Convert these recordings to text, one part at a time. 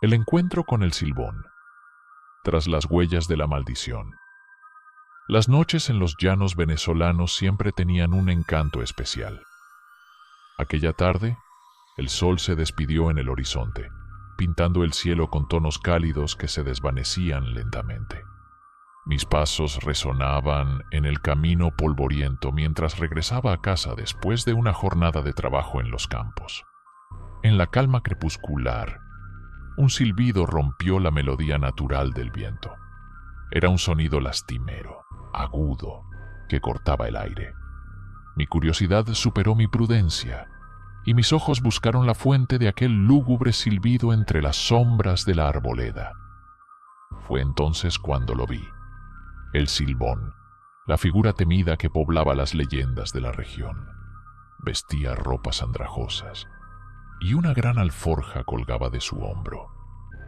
El encuentro con el Silbón. Tras las huellas de la maldición. Las noches en los llanos venezolanos siempre tenían un encanto especial. Aquella tarde, el sol se despidió en el horizonte, pintando el cielo con tonos cálidos que se desvanecían lentamente. Mis pasos resonaban en el camino polvoriento mientras regresaba a casa después de una jornada de trabajo en los campos. En la calma crepuscular, un silbido rompió la melodía natural del viento. Era un sonido lastimero, agudo, que cortaba el aire. Mi curiosidad superó mi prudencia, y mis ojos buscaron la fuente de aquel lúgubre silbido entre las sombras de la arboleda. Fue entonces cuando lo vi. El Silbón, la figura temida que poblaba las leyendas de la región. Vestía ropas andrajosas, y una gran alforja colgaba de su hombro.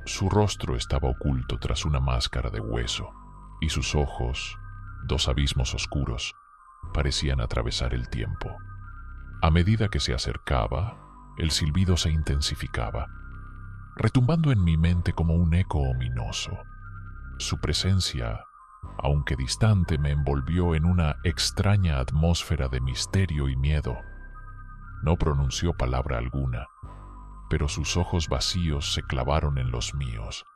Su rostro estaba oculto tras una máscara de hueso, y sus ojos, dos abismos oscuros, parecían atravesar el tiempo. A medida que se acercaba, el silbido se intensificaba, retumbando en mi mente como un eco ominoso. Su presencia, aunque distante, me envolvió en una extraña atmósfera de misterio y miedo. No pronunció palabra alguna, pero sus ojos vacíos se clavaron en los míos,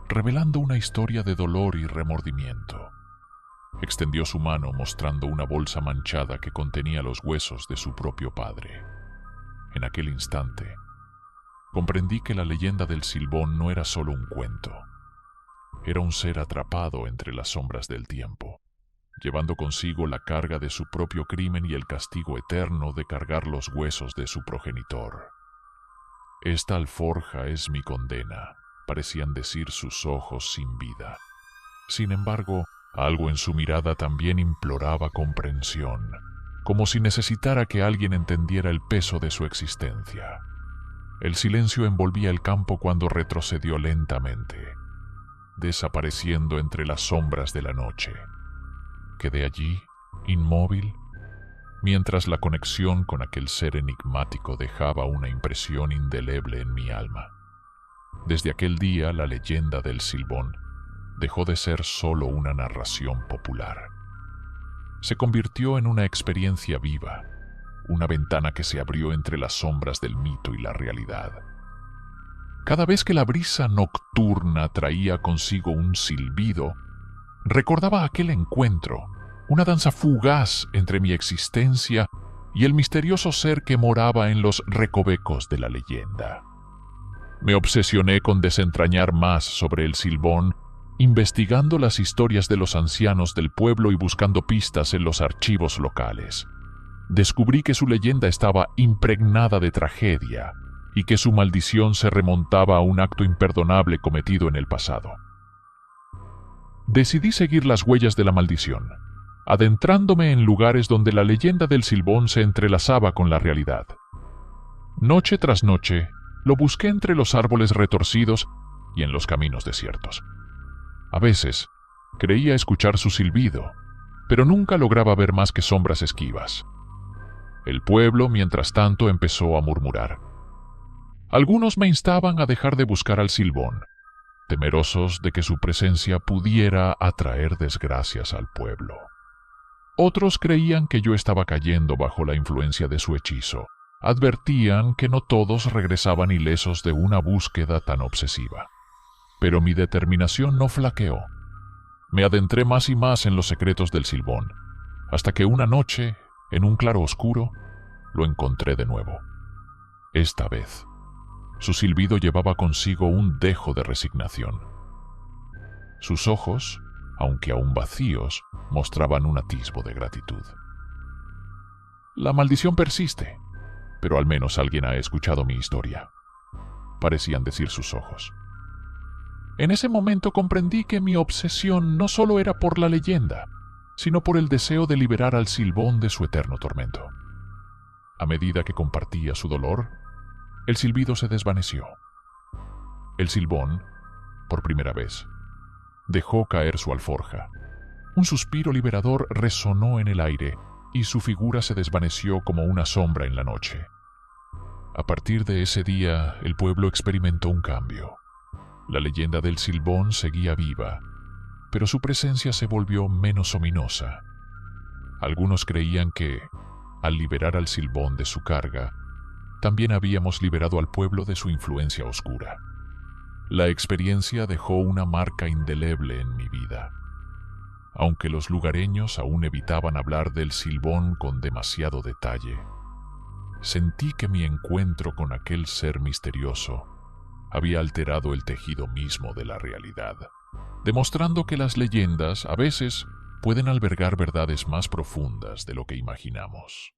revelando una historia de dolor y remordimiento. Extendió su mano mostrando una bolsa manchada que contenía los huesos de su propio padre. En aquel instante, comprendí que la leyenda del Silbón no era solo un cuento. Era un ser atrapado entre las sombras del tiempo, llevando consigo la carga de su propio crimen y el castigo eterno de cargar los huesos de su progenitor. «Esta alforja es mi condena», parecían decir sus ojos sin vida. Sin embargo, algo en su mirada también imploraba comprensión, como si necesitara que alguien entendiera el peso de su existencia. El silencio envolvía el campo cuando retrocedió lentamente, desapareciendo entre las sombras de la noche. Quedé allí, inmóvil, mientras la conexión con aquel ser enigmático dejaba una impresión indeleble en mi alma. Desde aquel día, la leyenda del Silbón dejó de ser solo una narración popular. Se convirtió en una experiencia viva, una ventana que se abrió entre las sombras del mito y la realidad. Cada vez que la brisa nocturna traía consigo un silbido, recordaba aquel encuentro, una danza fugaz entre mi existencia y el misterioso ser que moraba en los recovecos de la leyenda. Me obsesioné con desentrañar más sobre el Silbón, investigando las historias de los ancianos del pueblo y buscando pistas en los archivos locales. Descubrí que su leyenda estaba impregnada de tragedia y que su maldición se remontaba a un acto imperdonable cometido en el pasado. Decidí seguir las huellas de la maldición, adentrándome en lugares donde la leyenda del Silbón se entrelazaba con la realidad. Noche tras noche, lo busqué entre los árboles retorcidos y en los caminos desiertos. A veces, creía escuchar su silbido, pero nunca lograba ver más que sombras esquivas. El pueblo, mientras tanto, empezó a murmurar. Algunos me instaban a dejar de buscar al Silbón, temerosos de que su presencia pudiera atraer desgracias al pueblo. Otros creían que yo estaba cayendo bajo la influencia de su hechizo. Advertían que no todos regresaban ilesos de una búsqueda tan obsesiva. Pero mi determinación no flaqueó. Me adentré más y más en los secretos del Silbón, hasta que una noche, en un claro oscuro, lo encontré de nuevo. Esta vez, su silbido llevaba consigo un dejo de resignación. Sus ojos, aunque aún vacíos, mostraban un atisbo de gratitud. La maldición persiste, pero al menos alguien ha escuchado mi historia, parecían decir sus ojos. En ese momento comprendí que mi obsesión no solo era por la leyenda, sino por el deseo de liberar al Silbón de su eterno tormento. A medida que compartía su dolor, el silbido se desvaneció. El Silbón, por primera vez, dejó caer su alforja. Un suspiro liberador resonó en el aire y su figura se desvaneció como una sombra en la noche. A partir de ese día, el pueblo experimentó un cambio. La leyenda del Silbón seguía viva, pero su presencia se volvió menos ominosa. Algunos creían que, al liberar al Silbón de su carga, también habíamos liberado al pueblo de su influencia oscura. La experiencia dejó una marca indeleble en mi vida. Aunque los lugareños aún evitaban hablar del Silbón con demasiado detalle, sentí que mi encuentro con aquel ser misterioso había alterado el tejido mismo de la realidad, demostrando que las leyendas a veces pueden albergar verdades más profundas de lo que imaginamos.